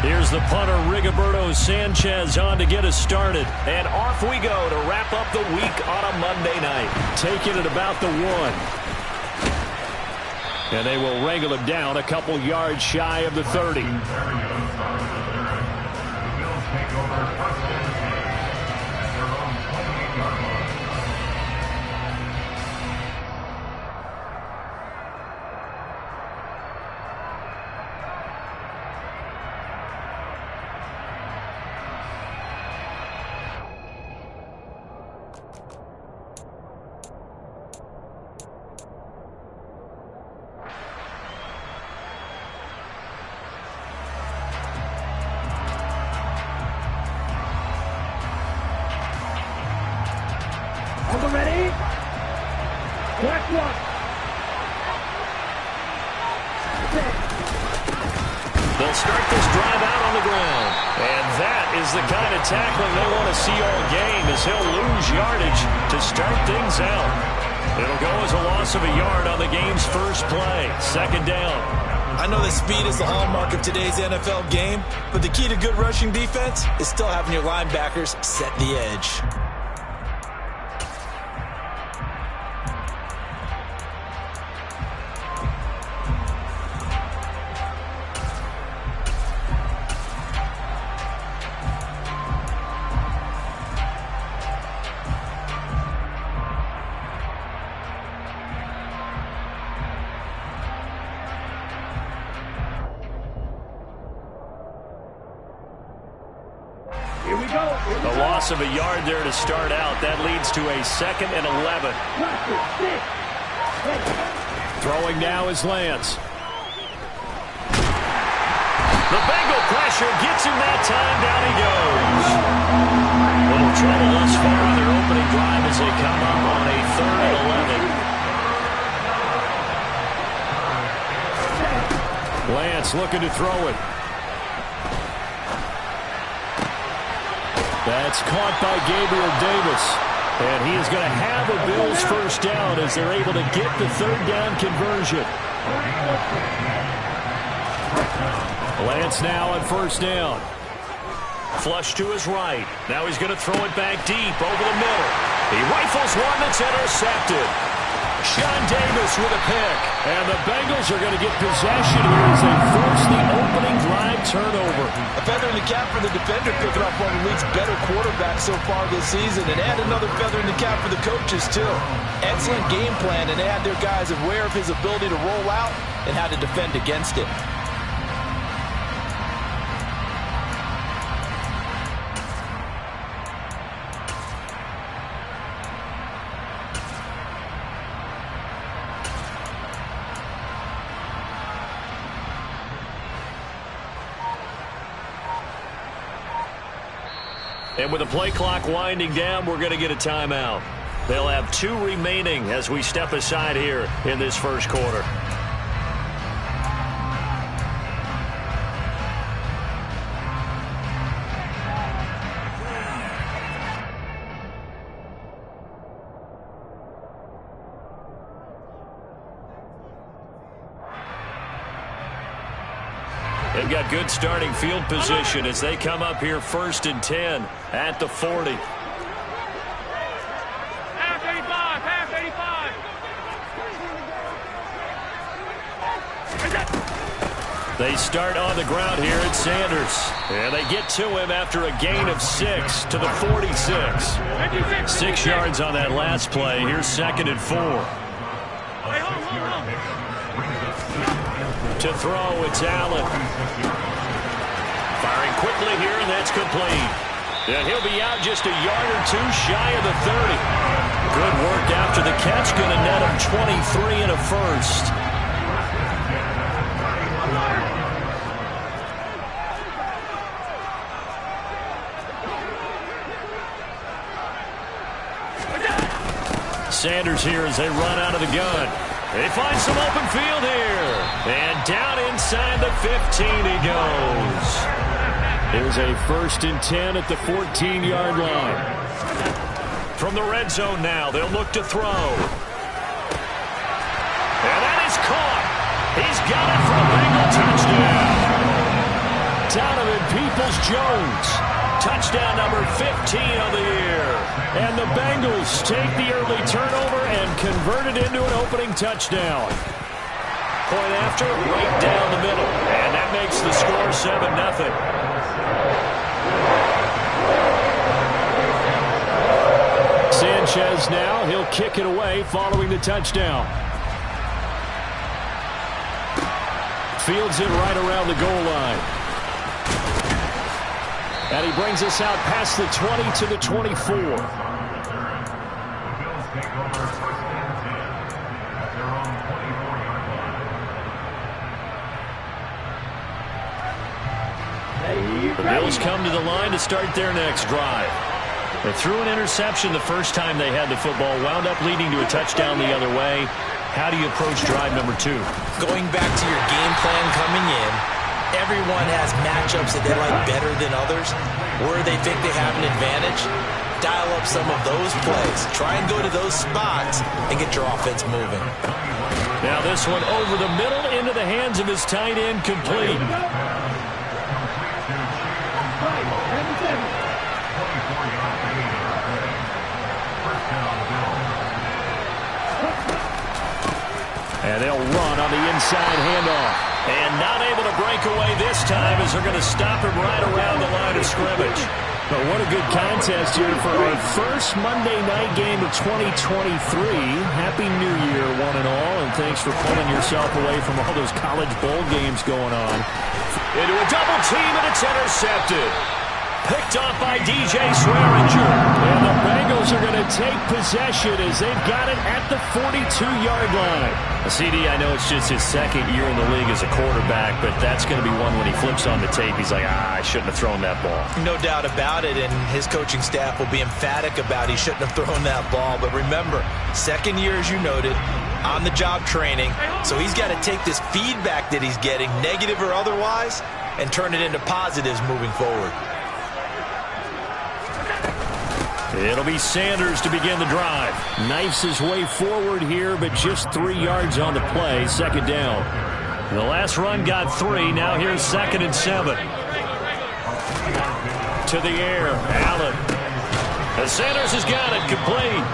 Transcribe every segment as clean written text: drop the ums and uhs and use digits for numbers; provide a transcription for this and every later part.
Here's the punter, Rigoberto Sanchez, on to get us started. And off we go to wrap up the week on a Monday night. Taking it about the 1. And they will wrangle him down a couple yards shy of the 30. Ready? Black one. They'll start this drive out on the ground. And that is the kind of tackling they want to see all game, as he'll lose yardage to start things out. It'll go as a loss of a yard on the game's first play. Second down. I know that speed is the hallmark of today's NFL game, but the key to good rushing defense is still having your linebackers set the edge. A loss of a yard there to start out. That leads to a 2nd and 11. Throwing now is Lance. The Bengal pressure gets him that time. Down he goes. Little trouble thus far on their opening drive as they come up on a 3rd and 11. Lance looking to throw it. That's caught by Gabriel Davis. And he is going to have a Bills first down as they're able to get the 3rd down conversion. Lance now on 1st down. Flush to his right. Now he's going to throw it back deep over the middle. He rifles one that's intercepted. Sean Davis with a pick. And the Bengals are going to get possession here as they force the opening drive turnover. A feather in the cap for the defender, picking up one of the league's better quarterbacks so far this season, and add another feather in the cap for the coaches too. Excellent game plan, and they had their guys aware of his ability to roll out and how to defend against it. And with the play clock winding down, we're going to get a timeout. They'll have 2 remaining as we step aside here in this first quarter. They've got good starting field position as they come up here 1st and 10 at the 40. Half 85, half 85. They start on the ground here at Sanders. And they get to him after a gain of 6 to the 46. 6 yards on that last play. Here's 2nd and 4. To throw, it's Allen. Firing quickly here, and that's complete. And he'll be out just a yard or 2 shy of the 30. Good work after the catch. Going to net him 23 and a first. Sanders here as they run out of the gun. They find some open field here. And down inside the 15 he goes. Here's a 1st and 10 at the 14-yard line. From the red zone now, they'll look to throw. And that is caught. He's got it for a Bengal touchdown. out of it, Peoples-Jones. Touchdown number 15 of the year. And the Bengals take the early turnover and convert it into an opening touchdown. Point after, right down the middle. And that makes the score 7-0. Sanchez now, he'll kick it away following the touchdown. Fields it right around the goal line. And he brings us out past the 20 to the 24. The Bills come to the line to start their next drive. They threw an interception the first time they had the football, wound up leading to a touchdown the other way. How do you approach drive number 2? Going back to your game plan coming in, everyone has matchups that they like better than others. Where they think they have an advantage, dial up some of those plays. Try and go to those spots and get your offense moving. Now this one over the middle into the hands of his tight end, complete. And they'll run on the inside handoff. And not able to break away this time as they're going to stop him right around the line of scrimmage. But what a good contest here for our first Monday night game of 2023. Happy New Year, one and all, and thanks for pulling yourself away from all those college bowl games going on. Into a double team, and it's intercepted. Picked off by DJ Swearinger. And the Bengals are going to take possession as they've got it at the 42-yard line. CD, I know it's just his second year in the league as a quarterback, but that's going to be one when he flips on the tape. He's like, I shouldn't have thrown that ball. No doubt about it, and his coaching staff will be emphatic about he shouldn't have thrown that ball. But remember, second year, as you noted, on-the-job training, so he's got to take this feedback that he's getting, negative or otherwise, and turn it into positives moving forward. It'll be Sanders to begin the drive. Knifes his way forward here, but just 3 yards on the play. Second down. The last run got 3. Now here's 2nd and 7. To the air. Allen. And Sanders has got it complete.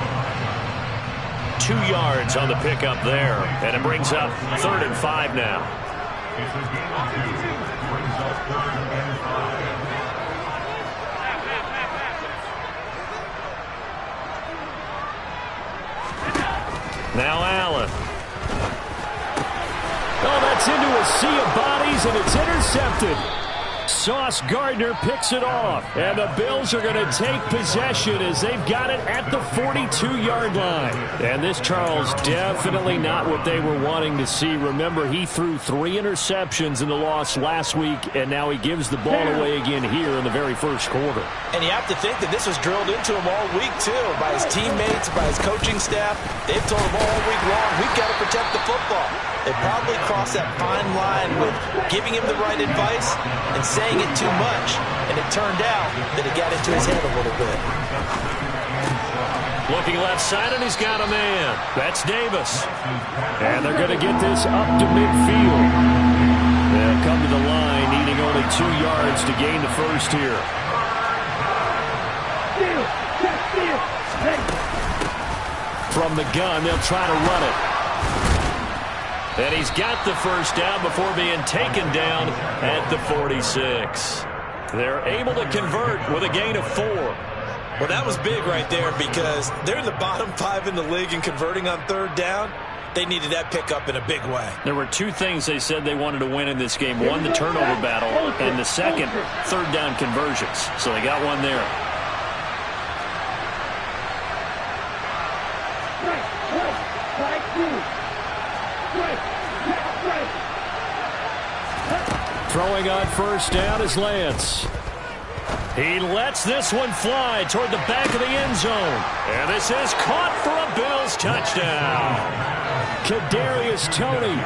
2 yards on the pickup there. And it brings up 3rd and 5 now. Now Allen. Oh, that's into a sea of bodies, and it's intercepted. Sauce Gardner picks it off. And the Bills are going to take possession as they've got it at the 42-yard line. And this, Charles, definitely not what they were wanting to see. Remember, he threw 3 interceptions in the loss last week, and now he gives the ball away again here in the very first quarter. And you have to think that this was drilled into him all week, too, by his teammates, by his coaching staff. They've told him all week long, we've got to protect the football. They probably crossed that fine line with giving him the right advice and saying it too much. And it turned out that it got into his head a little bit. Looking left side, and he's got a man. That's Davis. And they're going to get this up to midfield. They'll come to the line, needing only 2 yards to gain the first here. From the gun, they'll try to run it. And he's got the first down before being taken down at the 46. They're able to convert with a gain of 4. Well, that was big right there because they're in the bottom 5 in the league and converting on 3rd down. They needed that pickup in a big way. There were 2 things they said they wanted to win in this game. One, the turnover battle, and the second, 3rd down conversions. So they got one there. Throwing on first down is Lance. He lets this one fly toward the back of the end zone. And this is caught for a Bills touchdown. Kadarius Toney,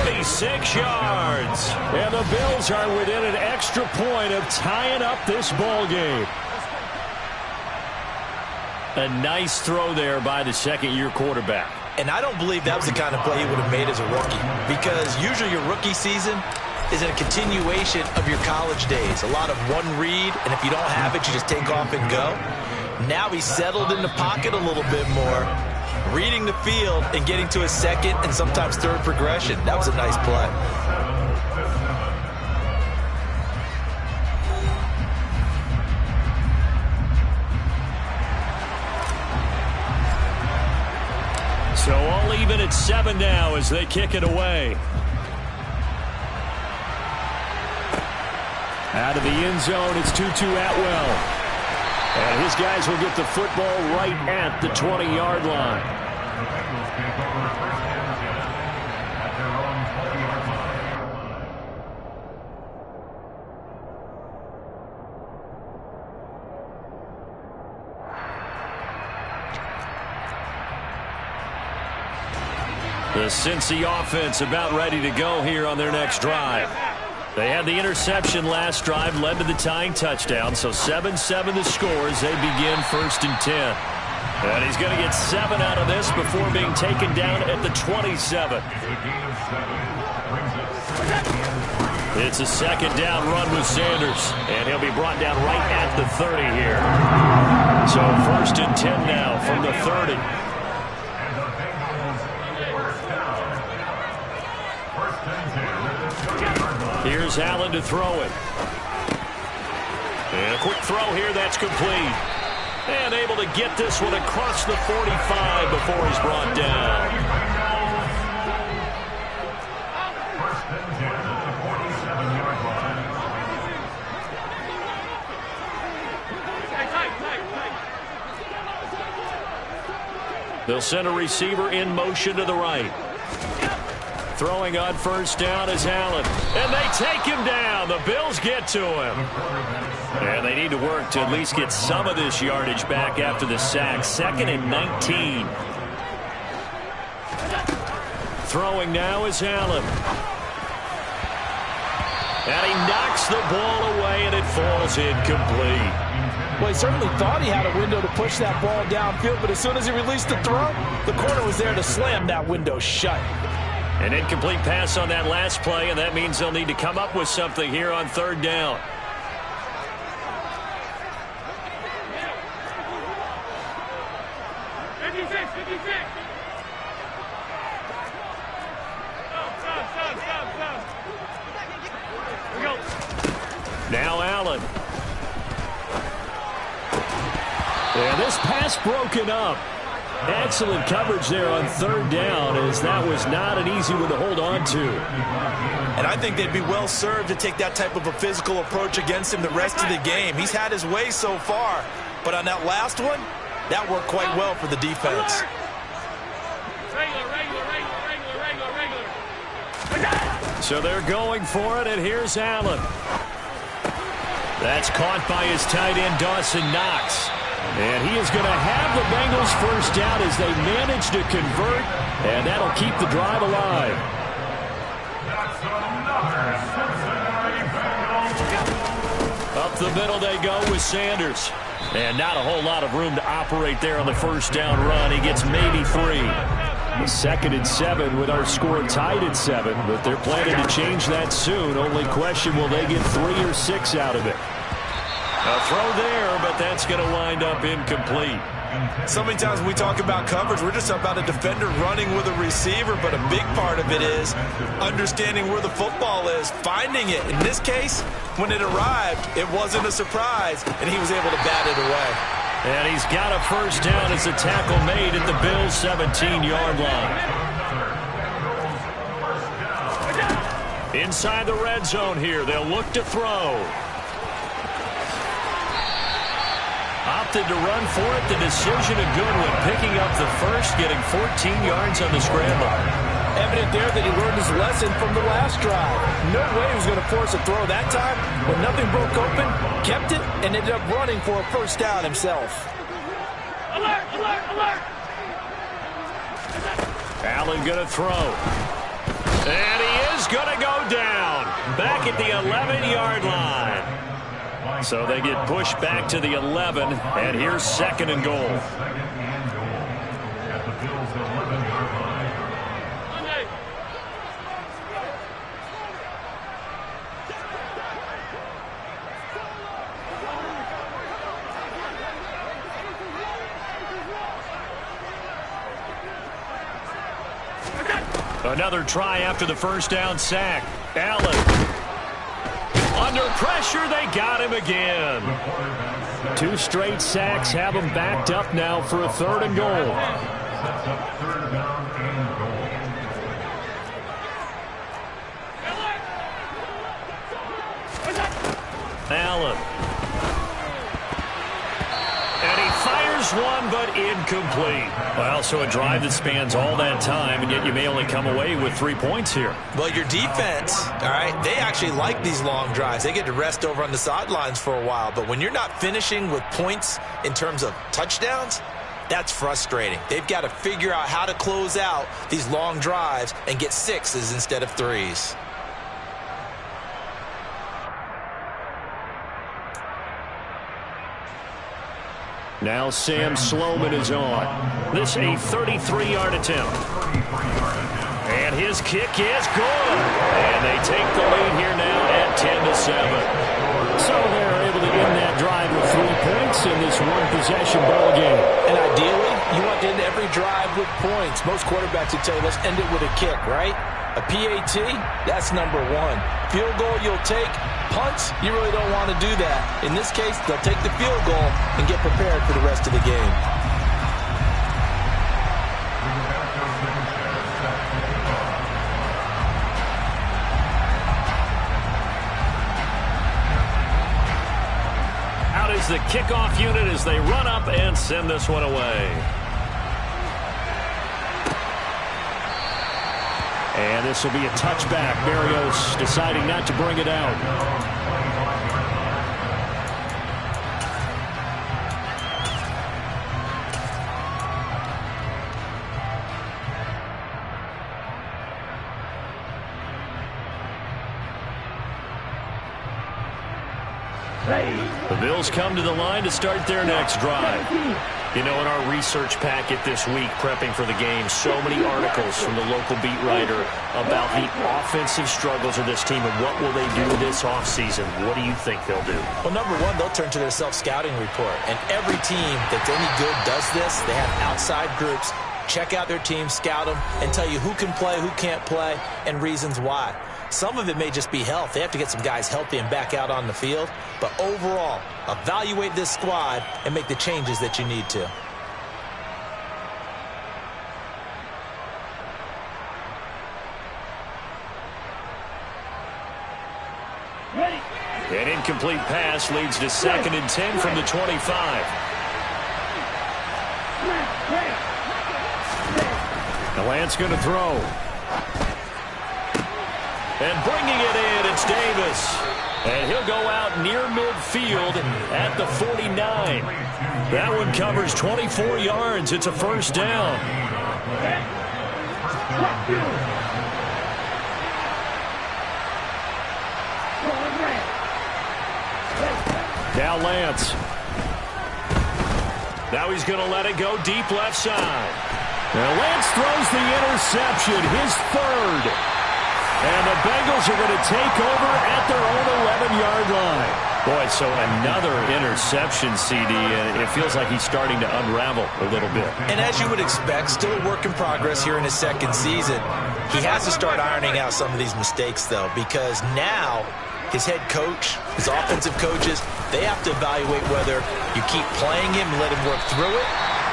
46 yards. And the Bills are within an extra point of tying up this ball game. A nice throw there by the second-year quarterback. And I don't believe that was the kind of play he would have made as a rookie. Because usually your rookie season, is a continuation of your college days. A lot of one read, and if you don't have it, you just take off and go. Now he's settled in the pocket a little bit more, reading the field and getting to his second and sometimes third progression. That was a nice play. So all even at 7 now as they kick it away. Out of the end zone, it's 2-2 Atwell. And his guys will get the football right at the 20-yard line. The Cincy offense about ready to go here on their next drive. They had the interception last drive, led to the tying touchdown, so 7-7 the score as they begin 1st and 10. And he's going to get 7 out of this before being taken down at the 27. It's a second down run with Sanders, and he'll be brought down right at the 30 here. So 1st and 10 now from the 30. Here's Allen to throw it. And a quick throw here, that's complete. And able to get this one across the 45 before he's brought down. They'll send a receiver in motion to the right. Throwing on 1st down is Allen. And they take him down. The Bills get to him. And they need to work to at least get some of this yardage back after the sack. 2nd and 19. Throwing now is Allen. And he knocks the ball away, and it falls incomplete. Well, he certainly thought he had a window to push that ball downfield, but as soon as he released the throw, the corner was there to slam that window shut. An incomplete pass on that last play, and that means they'll need to come up with something here on 3rd down. Now Allen. And this pass broken up. Excellent coverage there on 3rd down, as that was not an easy one to hold on to. And I think they'd be well served to take that type of a physical approach against him the rest of the game. He's had his way so far, but on that last one, that worked quite well for the defense. So they're going for it, and here's Allen. That's caught by his tight end, Dawson Knox. And he is going to have the Bengals 1st down as they manage to convert, and that'll keep the drive alive. Up the middle they go with Sanders. And not a whole lot of room to operate there on the 1st down run. He gets maybe 3. 2nd and 7 with our score tied at 7, but they're planning to change that soon. Only question, will they get 3 or 6 out of it? A throw there, but that's going to wind up incomplete. So many times when we talk about coverage, we're just about a defender running with a receiver, but a big part of it is understanding where the football is, finding it. In this case, when it arrived, it wasn't a surprise, and he was able to bat it away. And he's got a 1st down as a tackle made at the Bills' 17-yard line. Inside the red zone here, they'll look to throw. Opted to run for it. The decision a good one. Picking up the 1st, getting 14 yards on the scramble. Evident there that he learned his lesson from the last drive. No way he was going to force a throw that time. When nothing broke open, kept it, and ended up running for a 1st down himself. Alert, alert, alert! Allen going to throw. And he is going to go down. Back at the 11-yard line. So they get pushed back to the 11, and here's 2nd and goal. Another try after the first down sack. Allen. Under pressure, they got him again. 2 straight sacks have him backed up now for a 3rd and goal. Allen. And he fires one, but incomplete. Well, so a drive that spans all that time, and yet you may only come away with 3 points here. Well, your defense, all right, they actually like these long drives. They get to rest over on the sidelines for a while. But when you're not finishing with points in terms of touchdowns, that's frustrating. They've got to figure out how to close out these long drives and get 6s instead of 3s. Now Sam Sloman is on. This a 33-yard attempt. And his kick is good. And they take the lead here now at 10-7. So they're able to end that drive with 3 points in this one-possession ball game. And ideally, you want to end every drive with points. Most quarterbacks would tell you, let's end it with a kick, right? A PAT, that's number 1. Field goal you'll take. Punts, you really don't want to do that. In this case, they'll take the field goal and get prepared for the rest of the game. Out is the kickoff unit as they run up and send this one away. And this will be a touchback. Berrios deciding not to bring it out. The Bills come to the line to start their next drive. You know, in our research packet this week, prepping for the game, so many articles from the local beat writer about the offensive struggles of this team and what will they do this offseason. What do you think they'll do? Well, number 1, they'll turn to their self-scouting report. And every team that's any good does this. They have outside groups, check out their team, scout them, and tell you who can play, who can't play, and reasons why. Some of it may just be health. They have to get some guys healthy and back out on the field. But overall, evaluate this squad and make the changes that you need to. An incomplete pass leads to 2nd and 10 from the 25. The Lance going to throw. And bringing it in, it's Davis. And he'll go out near midfield at the 49. That one covers 24 yards. It's a 1st down. Now Lance. Now he's going to let it go deep left side. Now Lance throws the interception, his 3rd. And the Bengals are going to take over at their own 11-yard line. Boy, so another interception, CD, and it feels like he's starting to unravel a little bit. And as you would expect, still a work in progress here in his 2nd season. He has to start ironing out some of these mistakes, though, because now his head coach, his offensive coaches, they have to evaluate whether you keep playing him and let him work through it,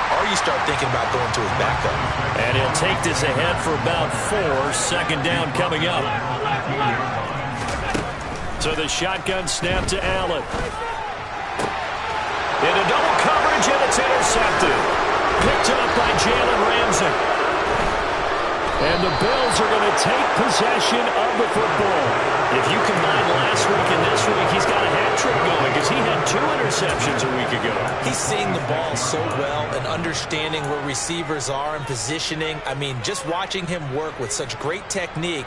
or you start thinking about going to his backup. And he'll take this ahead for about 4. 2nd down coming up. So the shotgun snap to Allen. Into double coverage, and it's intercepted. Picked up by Jalen Ramsey. And the Bills are going to take possession of the football. If you combine last week and this week, he's got a hat trick going because he had 2 interceptions a week ago. He's seeing the ball so well and understanding where receivers are and positioning. I mean, just watching him work with such great technique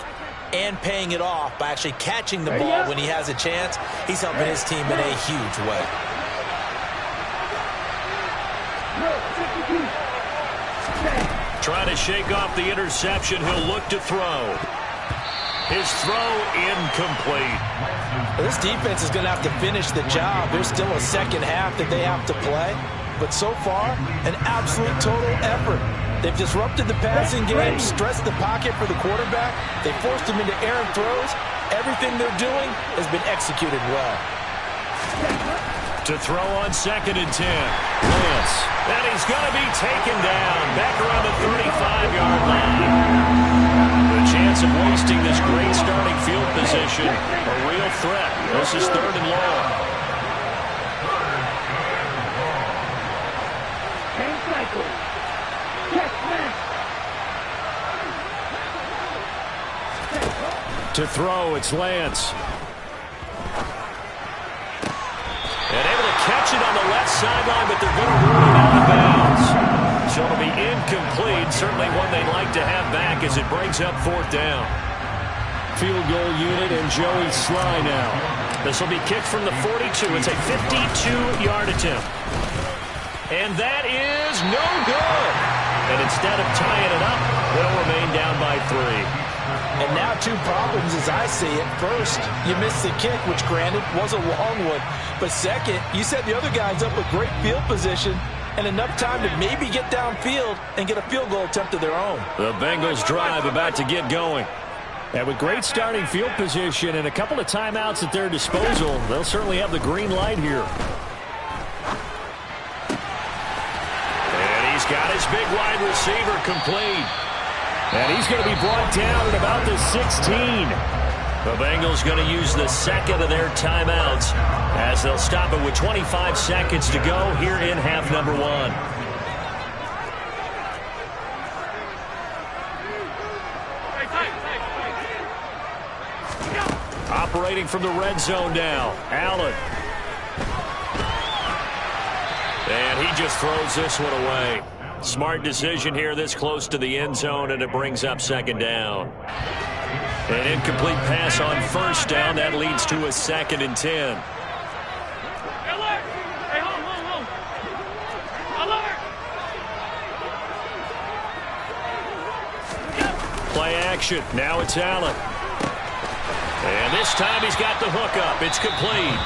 and paying it off by actually catching the ball when he has a chance, he's helping his team in a huge way. Trying to shake off the interception. He'll look to throw. His throw incomplete. Well, this defense is going to have to finish the job. There's still a 2nd half that they have to play. But so far, an absolute total effort. They've disrupted the passing game, stressed the pocket for the quarterback. They forced him into errant throws. Everything they're doing has been executed well. To throw on 2nd and 10. Lance. And he's going to be taken down back around the 35-yard line. The chance of wasting this great starting field position, a real threat. This is 3rd and long. To throw, it's Lance. And able to catch it on the left sideline, but they're going to rule it out of bounds. So it'll be incomplete. Certainly one they'd like to have back as it brings up 4th down. Field goal unit and Joey Sly now. This will be kicked from the 42. It's a 52-yard attempt. And that is no good. And instead of tying it up, they'll remain down by 3. And now 2 problems as I see it. First, you missed the kick, which granted was a long one. But second, you set the other guys up with great field position and enough time to maybe get downfield and get a field goal attempt of their own. The Bengals drive about to get going. And with great starting field position and a couple of timeouts at their disposal, they'll certainly have the green light here. And he's got his big wide receiver complete. And he's going to be brought down at about the 16. The Bengals going to use the second of their timeouts as they'll stop it with 25 seconds to go here in half number 1. Operating from the red zone now, Allen. And he just throws this one away. Smart decision here this close to the end zone, and it brings up 2nd down. An incomplete pass on 1st down. That leads to a 2nd and 10. Alert! Hey, hold. Alert! Play action. Now it's Allen. And this time he's got the hook up. It's complete.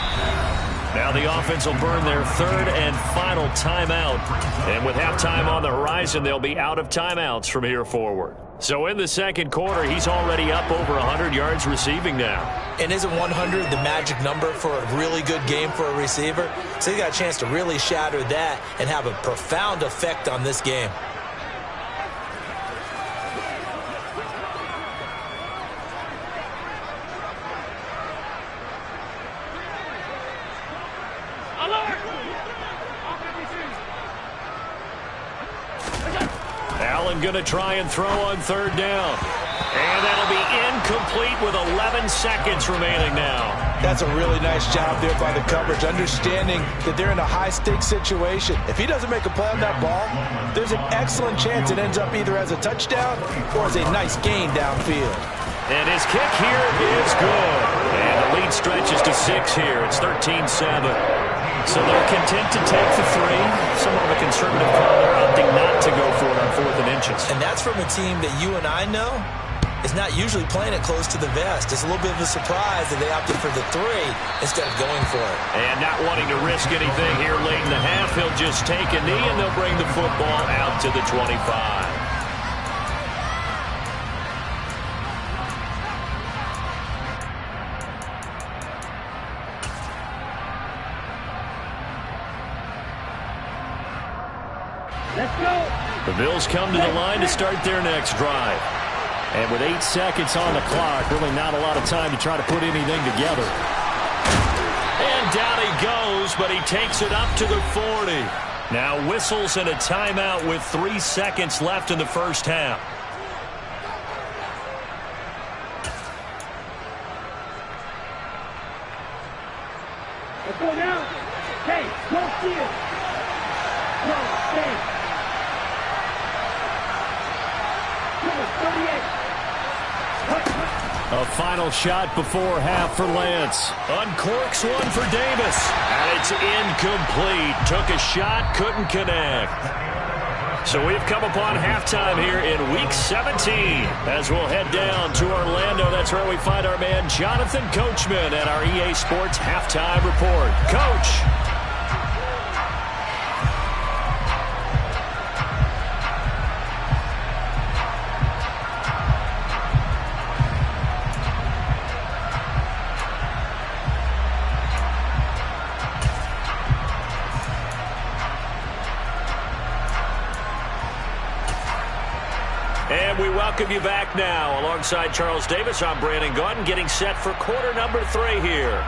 Now the offense will burn their 3rd and final timeout. And with halftime on the horizon, they'll be out of timeouts from here forward. So in the 2nd quarter, he's already up over 100 yards receiving now. And isn't 100 the magic number for a really good game for a receiver? So he got a chance to really shatter that and have a profound effect on this game. Going to try and throw on 3rd down. And that'll be incomplete with 11 seconds remaining now. That's a really nice job there by the coverage, understanding that they're in a high-stakes situation. If he doesn't make a play on that ball, there's an excellent chance it ends up either as a touchdown or as a nice gain downfield. And his kick here is good. And the lead stretches to 6 here. It's 13-7. So they're content to take the 3. Somewhat of a conservative call. They're opting not to go for it on 4th and inches. And that's from a team that you and I know is not usually playing it close to the vest. It's a little bit of a surprise that they opted for the 3 instead of going for it. And not wanting to risk anything here late in the half, he'll just take a knee and they'll bring the football out to the 25. Let's go! The Bills come to the line to start their next drive. And with 8 seconds on the clock, really not a lot of time to try to put anything together. And down he goes, but he takes it up to the 40. Now whistles and a timeout with 3 seconds left in the 1st half. Let's go now! Hey, don't see it! No, stay! A final shot before half for Lance. Uncorks one for Davis. And it's incomplete. Took a shot, couldn't connect. So we've come upon halftime here in Week 17. As we'll head down to Orlando, that's where we find our man Jonathan Coachman at our EA Sports Halftime Report. Coach. And we welcome you back now. Alongside Charles Davis, I'm Brandon Gaudin, getting set for quarter number 3 here.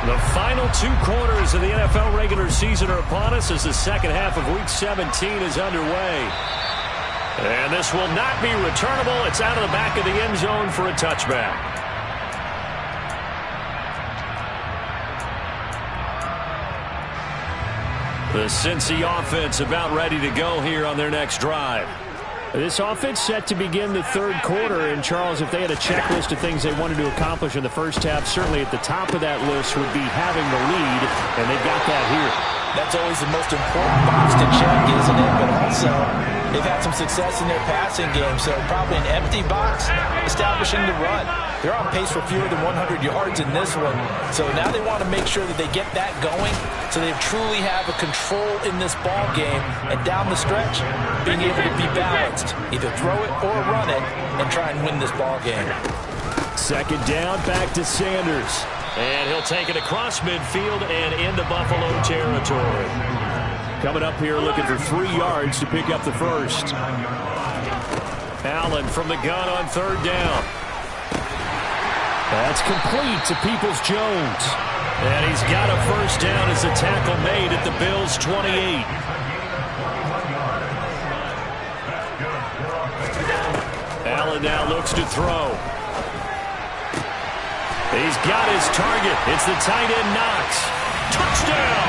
The final 2 quarters of the NFL regular season are upon us as the second half of Week 17 is underway. And this will not be returnable. It's out of the back of the end zone for a touchback. The Cincy offense about ready to go here on their next drive. This offense set to begin the third quarter. And, Charles, if they had a checklist of things they wanted to accomplish in the first half, certainly at the top of that list would be having the lead, and they've got that here. That's always the most important box to check, isn't it? But also, they've had some success in their passing game, so probably an empty box establishing the run. They're on pace for fewer than 100 yards in this one, so now they want to make sure that they get that going so they truly have a control in this ball game, and down the stretch, being able to be balanced, either throw it or run it, and try and win this ball game. Second down, back to Sanders. And he'll take it across midfield and into Buffalo territory. Coming up here looking for 3 yards to pick up the first. Allen from the gun on third down. That's complete to Peoples-Jones. And he's got a first down as the tackle made at the Bills' 28. Allen now looks to throw. He's got his target. It's the tight end Knox. Touchdown!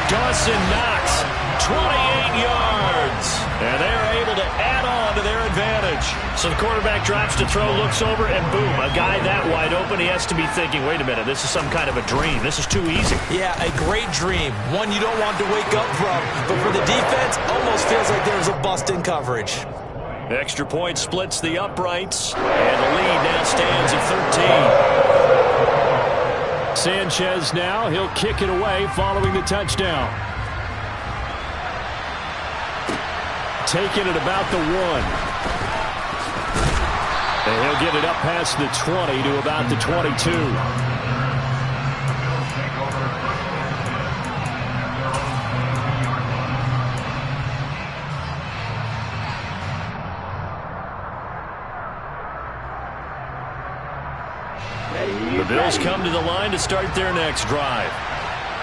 Dawson Knox, 28 yards. And they're able to add on to their advantage. So the quarterback drops to throw, looks over, and boom, a guy that wide open. He has to be thinking, wait a minute, this is some kind of a dream. This is too easy. Yeah, a great dream. One you don't want to wake up from. But for the defense, almost feels like there's a bust in coverage. Extra point splits the uprights, and the lead now stands at 13. Sanchez now, he'll kick it away following the touchdown. Taking it about the 1. And he'll get it up past the 20 to about the 22. The Bills come to the line to start their next drive.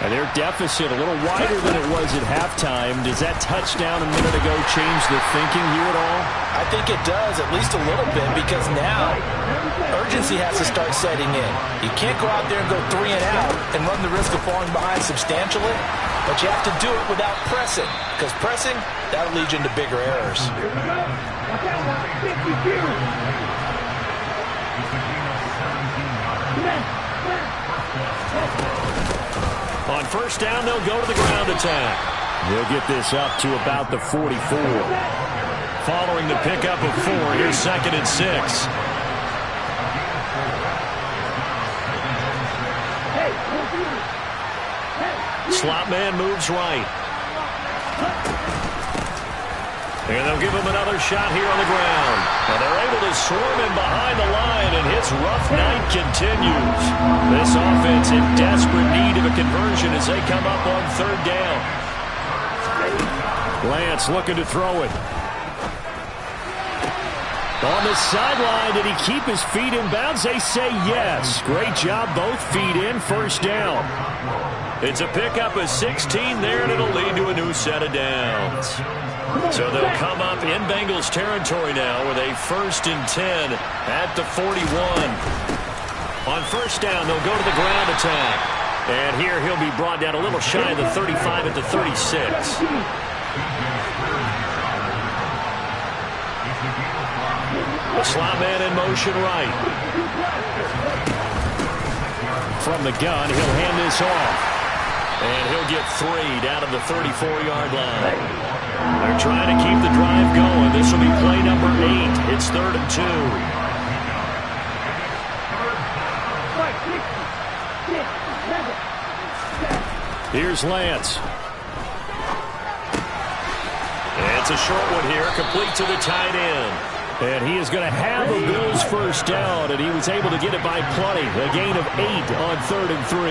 And their deficit a little wider than it was at halftime. Does that touchdown a minute ago change the thinking here at all? I think it does, at least a little bit, because now urgency has to start setting in. You can't go out there and go 3 and out and run the risk of falling behind substantially, but you have to do it without pressing, because pressing, that'll lead you into bigger errors. On first down, they'll go to the ground attack. They'll get this up to about the 44. Following the pickup of 4, here's 2nd and 6. Slot man moves right. And they'll give him another shot here on the ground. And they're able to swarm him behind the line, and his rough night continues. This offense in desperate need of a conversion as they come up on third down. Lance looking to throw it. On the sideline, did he keep his feet in bounds? They say yes. Great job, both feet in, first down. It's a pickup of 16 there, and it'll lead to a new set of downs. So they'll come up in Bengals territory now with a 1st and 10 at the 41. On first down, they'll go to the ground attack. And here he'll be brought down a little shy of the 35 at the 36. The slot man in motion right. From the gun, he'll hand this off. And he'll get 3 down to the 34-yard line. They're trying to keep the drive going. This will be play number 8. It's 3rd and 2. Here's Lance. It's a short one here, complete to the tight end. And he is going to have a Bills first down, and he was able to get it by plenty. A gain of 8 on 3rd and 3.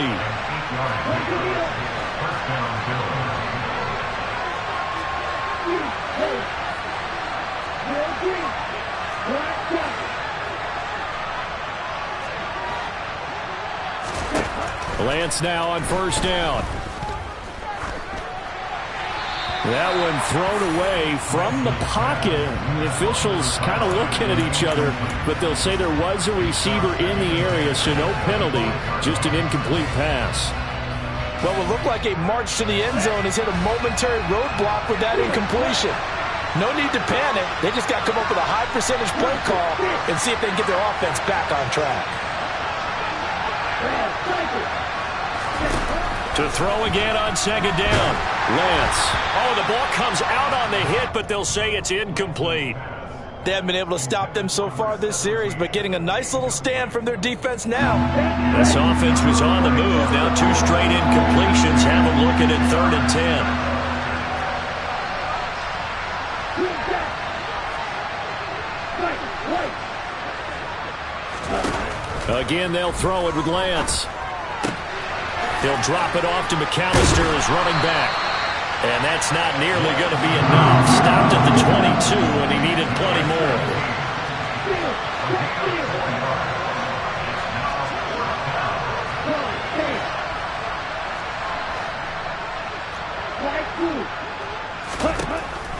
Lance now on first down. That one thrown away from the pocket. The officials kind of looking at each other, but they'll say there was a receiver in the area, so no penalty, just an incomplete pass. Well, it looked like a march to the end zone has hit a momentary roadblock with that incompletion. No need to panic. They just got to come up with a high percentage play call and see if they can get their offense back on track. To throw again on 2nd down. Lance. Oh, the ball comes out on the hit, but they'll say it's incomplete. They haven't been able to stop them so far this series, but getting a nice little stand from their defense now. This offense was on the move. Now 2 straight incompletions. Have them looking at 3rd and 10. Again, they'll throw it with Lance. He'll drop it off to McAllister as running back. And that's not nearly going to be enough. Stopped at the 22, and he needed plenty more.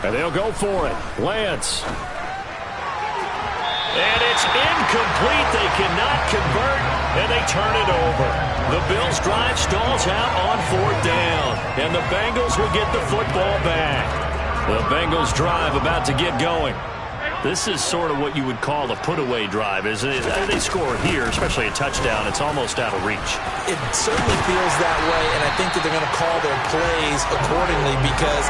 And they'll go for it. Lance. And it's incomplete. They cannot convert, and they turn it over. The Bills' drive stalls out on 4th down, and the Bengals will get the football back. The Bengals' drive about to get going. This is sort of what you would call a put-away drive, isn't it? They score here, especially a touchdown. It's almost out of reach. It certainly feels that way, and I think that they're going to call their plays accordingly because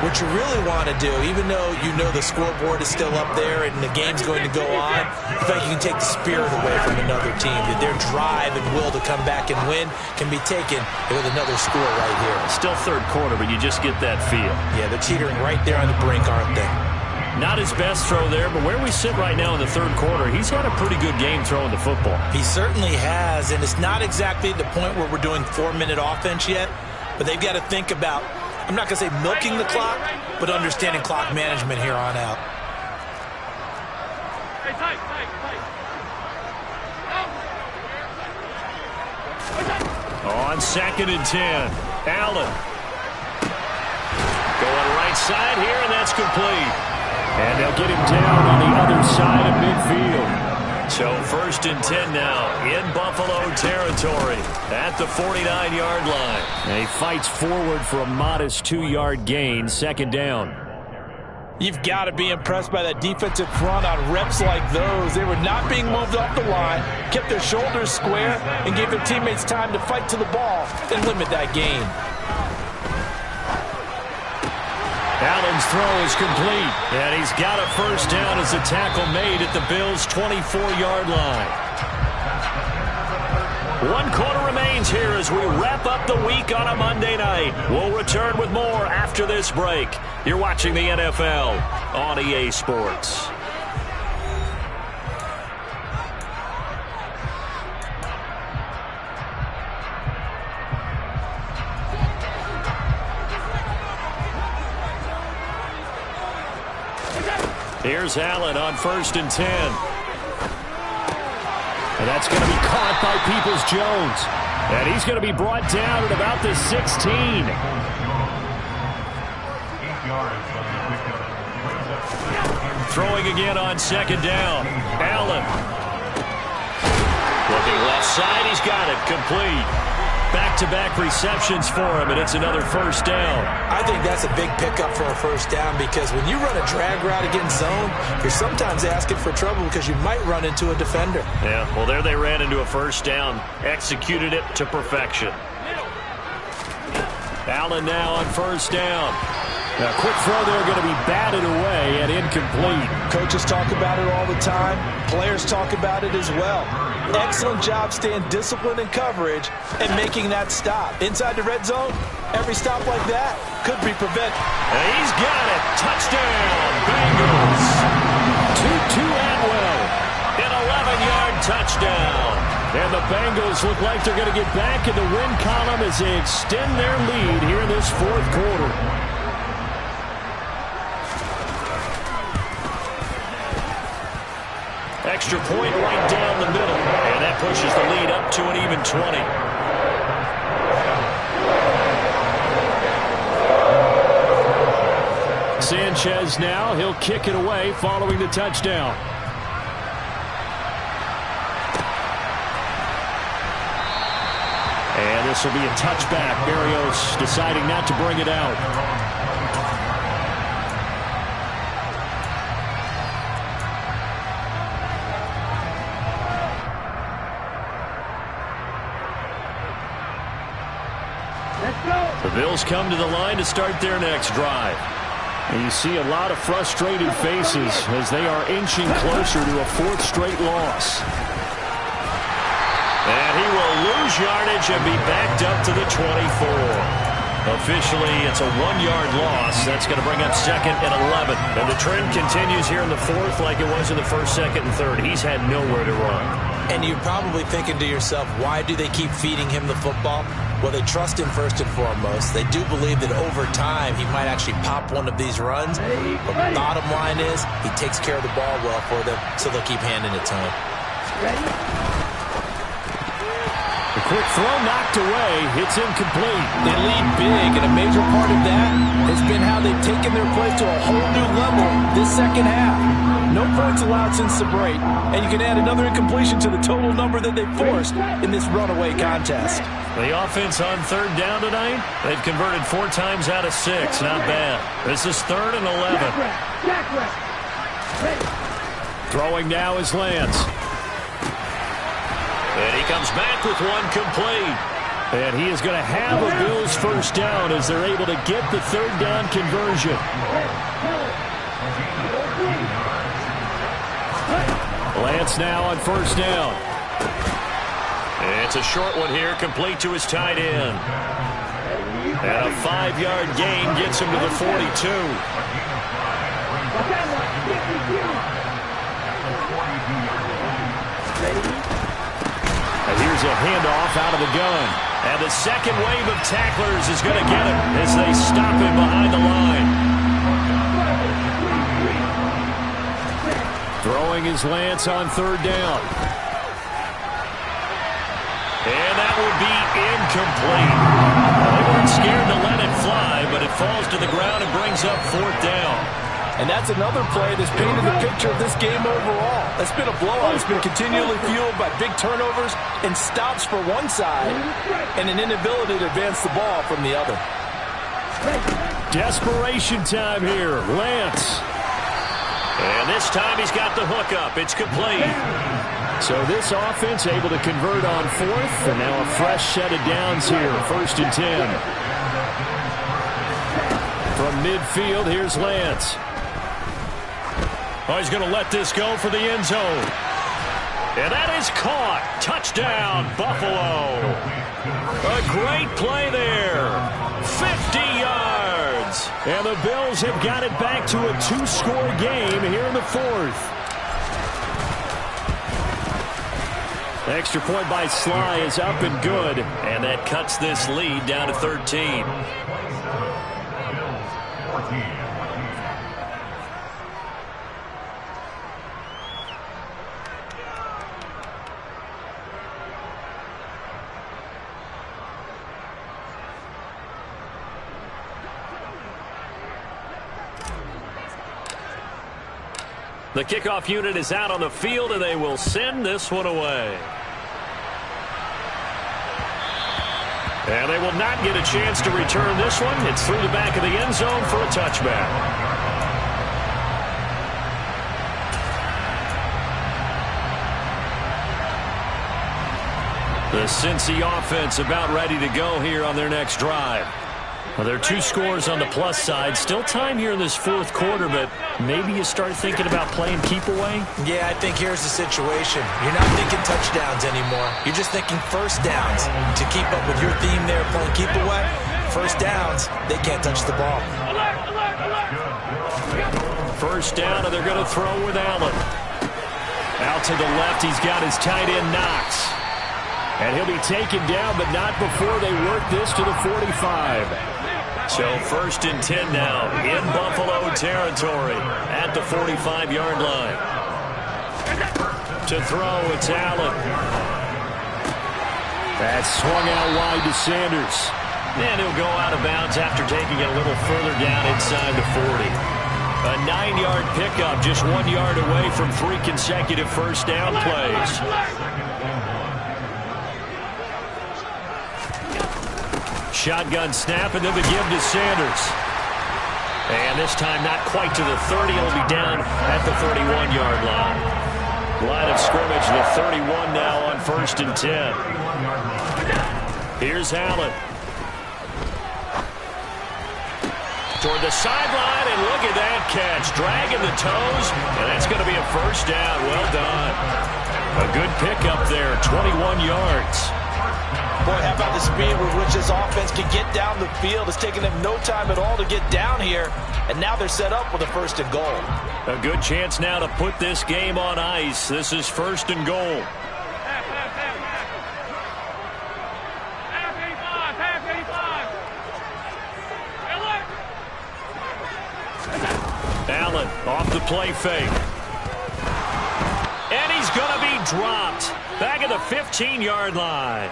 what you really want to do, even though you know the scoreboard is still up there and the game's going to go on, I feel like you can take the spirit away from another team. That their drive and will to come back and win can be taken with another score right here. Still 3rd quarter, but you just get that feel. Yeah, they're teetering right there on the brink, aren't they? Not his best throw there, but where we sit right now in the 3rd quarter, he's had a pretty good game throwing the football. He certainly has, and it's not exactly the point where we're doing 4-minute offense yet, but they've got to think about, I'm not going to say milking the clock, but understanding clock management here on out. On 2nd and 10, Allen. Going right side here, and that's complete. And they'll get him down on the other side of midfield. So 1st and 10 now in Buffalo territory at the 49-yard line. And he fights forward for a modest 2-yard gain, 2nd down. You've got to be impressed by that defensive front on reps like those. They were not being moved off the line, kept their shoulders square, and gave their teammates time to fight to the ball and limit that gain. Allen's throw is complete, and he's got a first down as the tackle made at the Bills' 24-yard line. 1 quarter remains here as we wrap up the week on a Monday night. We'll return with more after this break. You're watching the NFL on EA Sports. Here's Allen on 1st and 10. And that's going to be caught by Peoples-Jones. And he's going to be brought down at about the 16. Throwing again on 2nd down. Allen. Looking left side. He's got it. Complete. Back-to-back receptions for him, and it's another first down. I think that's a big pickup for a first down because when you run a drag route against zone, you're sometimes asking for trouble because you might run into a defender. Yeah, well, there they ran into a first down. Executed it to perfection. Allen now on first down. A quick throw there going to be batted away and incomplete. Coaches talk about it all the time. Players talk about it as well. Excellent job staying disciplined in coverage and making that stop. Inside the red zone, every stop like that could be prevented. And he's got it. Touchdown, Bengals. 2-2 Atwell. An 11-yard touchdown. And the Bengals look like they're going to get back in the win column as they extend their lead here in this fourth quarter. Extra point right down the middle. And that pushes the lead up to an even 20. Sanchez now. He'll kick it away following the touchdown. And this will be a touchback. Berrios deciding not to bring it out. The Bills come to the line to start their next drive. And you see a lot of frustrated faces as they are inching closer to a fourth straight loss. And he will lose yardage and be backed up to the 24. Officially, it's a 1-yard loss. That's going to bring up second and 11. And the trend continues here in the fourth like it was in the first, second, and third. He's had nowhere to run. And you're probably thinking to yourself, why do they keep feeding him the football? Well, they trust him first and foremost. They do believe that over time he might actually pop one of these runs. But the bottom line is he takes care of the ball well for them, so they'll keep handing it to him. The quick throw knocked away. It's incomplete. They lead big, and a major part of that has been how they've taken their play to a whole new level this second half. No points allowed since the break, and you can add another incompletion to the total number that they forced in this runaway contest. The offense on third down tonight, they've converted 4 times out of 6. Not bad. This is 3rd and 11. Throwing now is Lance. And he comes back with one complete. And he is going to have a Bills first down as they're able to get the third down conversion. Lance now on first down. It's a short one here, complete to his tight end. And a 5-yard gain gets him to the 42. And here's a handoff out of the gun. And the second wave of tacklers is going to get him as they stop him behind the line. Throwing is Lance on third down. And that would be incomplete. They weren't scared to let it fly, but it falls to the ground and brings up fourth down. And that's another play that's painted the picture of this game overall. That's been a blowout. It's been continually fueled by big turnovers and stops for one side and an inability to advance the ball from the other. Desperation time here. Lance. And this time he's got the hook up. It's complete. So this offense able to convert on fourth, and now a fresh set of downs here. 1st and 10. From midfield, here's Lance. Oh, he's going to let this go for the end zone. And that is caught. Touchdown, Buffalo. A great play there. 50 yards. And the Bills have got it back to a 2-score game here in the fourth. Extra point by Sly is up and good. And that cuts this lead down to 13. The kickoff unit is out on the field, and they will send this one away. And they will not get a chance to return this one. It's through the back of the end zone for a touchback. The Cincy offense about ready to go here on their next drive. Well, there are 2 scores on the plus side. Still time here in this fourth quarter, but maybe you start thinking about playing keep away? Yeah, I think here's the situation. You're not thinking touchdowns anymore. You're just thinking first downs. To keep up with your theme there, playing keep away, first downs, they can't touch the ball. First down, and they're going to throw with Allen. Out to the left, he's got his tight end, Knox. And he'll be taken down, but not before they work this to the 45. So first and 10 now in Buffalo territory at the 45-yard line. To throw, it's Allen. That's swung out wide to Sanders. And he'll go out of bounds after taking it a little further down inside the 40. A 9-yard pickup, just 1 yard away from 3 consecutive first down plays. Shotgun snap, and then the give to Sanders. And this time not quite to the 30. He'll be down at the 31-yard line. Line of scrimmage, the 31 now on first and 10. Here's Allen. Toward the sideline, and look at that catch. Dragging the toes, and that's going to be a first down. Well done. A good pickup there, 21 yards. Boy, how about the speed with which this offense can get down the field? It's taken them no time at all to get down here, and now they're set up with a first and goal. A good chance now to put this game on ice. This is first and goal. Allen off the play fake. And he's going to be dropped back at the 15-yard line.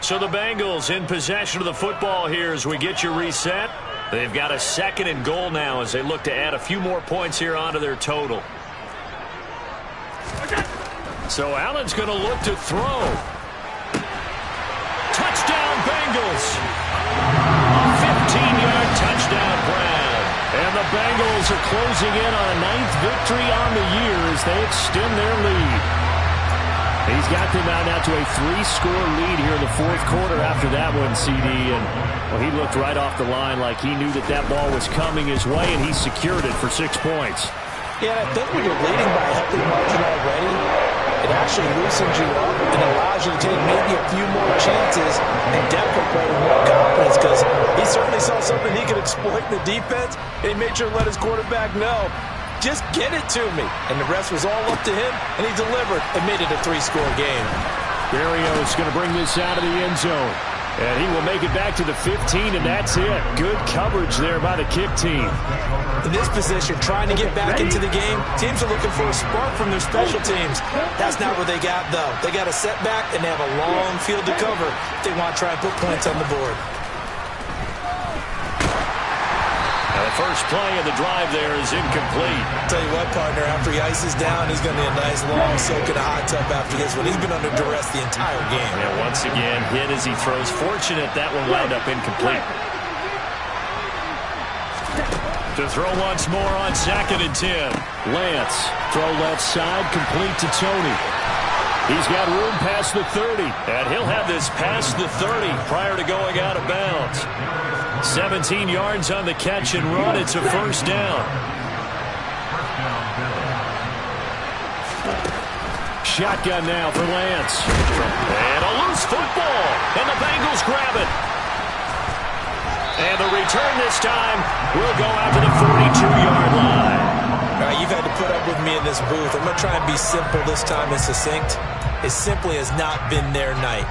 So the Bengals in possession of the football here as we get you reset. They've got a second and goal now as they look to add a few more points here onto their total. So Allen's going to look to throw. Touchdown Bengals. A 15-yard touchdown grab. And the Bengals are closing in on a 9th victory on the year as they extend their lead. He's got them out now to a 3-score lead here in the fourth quarter after that one, CD. And well, he looked right off the line like he knew that that ball was coming his way, and he secured it for 6 points. Yeah, I think when you're leading by a healthy margin already, it actually loosens you up and allows you to take maybe a few more chances and definitely play with more confidence because he certainly saw something he could exploit in the defense, and he made sure to let his quarterback know, just get it to me. And the rest was all up to him, and he delivered and made it a 3-score game. Berrios going to bring this out of the end zone. And he will make it back to the 15, and that's it. Good coverage there by the kick team. In this position, trying to get back into the game, teams are looking for a spark from their special teams. That's not what they got, though. They got a setback, and they have a long field to cover if they want to try and put points on the board. Now the first play of the drive there is incomplete. Tell you what, partner, after he ices down, he's going to need a nice long soak in a hot tub after this one. He's been under duress the entire game. Yeah, once again, hit as he throws. Fortunate that one wound up incomplete. To throw once more on 2nd and 10. Lance, throw left side, complete to Tony. He's got room past the 30, and he'll have this past the 30 prior to going out of bounds. 17 yards on the catch and run. It's a first down. Shotgun now for Lance. And a loose football, and the Bengals grab it. And the return this time will go out to the 42-yard line. All right, you've had to put up with me in this booth. I'm going to try and be simple this time and succinct. It simply has not been their night.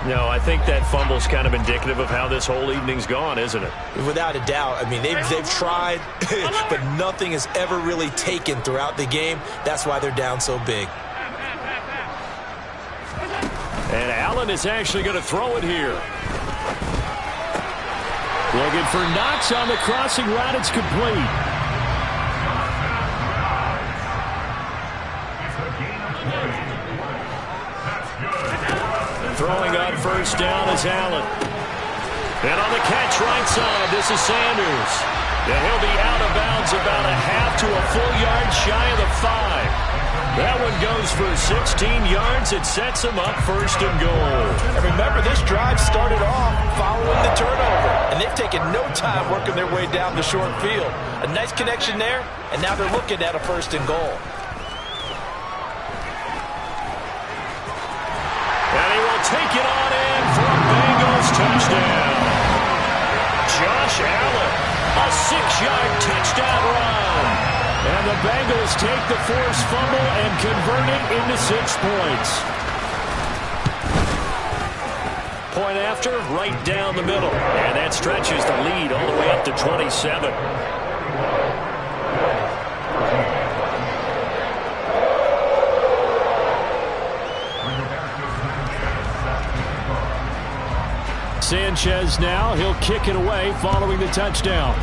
No, I think that fumble's kind of indicative of how this whole evening's gone, isn't it? Without a doubt. I mean, they've tried, but nothing has ever really taken throughout the game. That's why they're down so big. And Allen is actually going to throw it here. Looking for Knox on the crossing route. It's complete. Throwing on first down is Allen. And on the catch right side, this is Sanders. And he'll be out of bounds about a half to a full yard shy of the 5. That one goes for 16 yards. It sets him up first and goal. And remember, this drive started off following the turnover. And they've taken no time working their way down the short field. A nice connection there, and now they're looking at a first and goal. Take it on in for a Bengals touchdown. Josh Allen, a 6-yard touchdown run. And the Bengals take the forced fumble and convert it into 6 points. Point after, right down the middle. And that stretches the lead all the way up to 27. Sanchez now, he'll kick it away following the touchdown.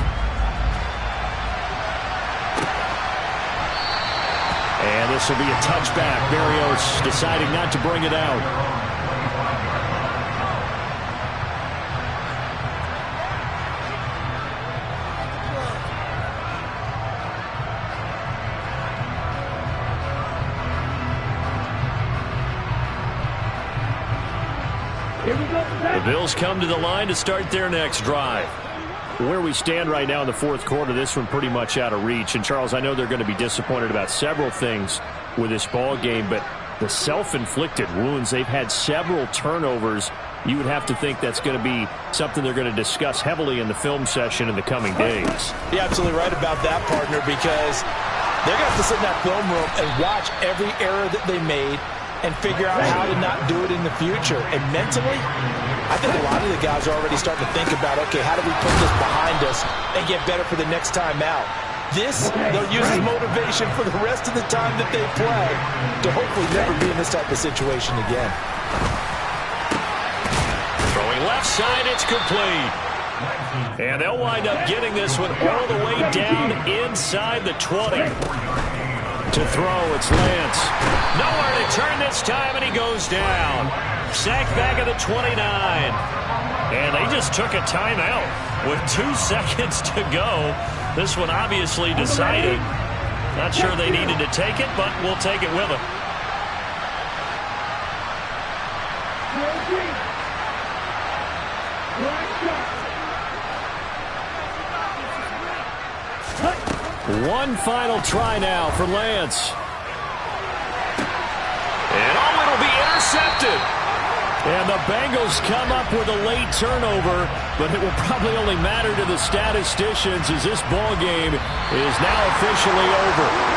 And this will be a touchback. Berrios deciding not to bring it out. The Bills come to the line to start their next drive. Where we stand right now in the fourth quarter, this one pretty much out of reach. And, Charles, I know they're going to be disappointed about several things with this ball game, but the self-inflicted wounds, they've had several turnovers. You would have to think that's going to be something they're going to discuss heavily in the film session in the coming days. You're absolutely right about that, partner, because they're going to have to sit in that film room and watch every error that they made and figure out how to not do it in the future. And mentally, I think a lot of the guys are already starting to think about, okay, how do we put this behind us and get better for the next time out? This, they'll use as motivation for the rest of the time that they play to hopefully never be in this type of situation again. Throwing left side, it's complete. And they'll wind up getting this one all the way down inside the 20. To throw, it's Lance. Nowhere to turn this time, and he goes down. Sacked back at the 29. And they just took a timeout with 2 seconds to go. This one obviously decided. Not sure they needed to take it, but we'll take it with them. One final try now for Lance. And it'll be intercepted. And the Bengals come up with a late turnover, but it will probably only matter to the statisticians as this ball game is now officially over.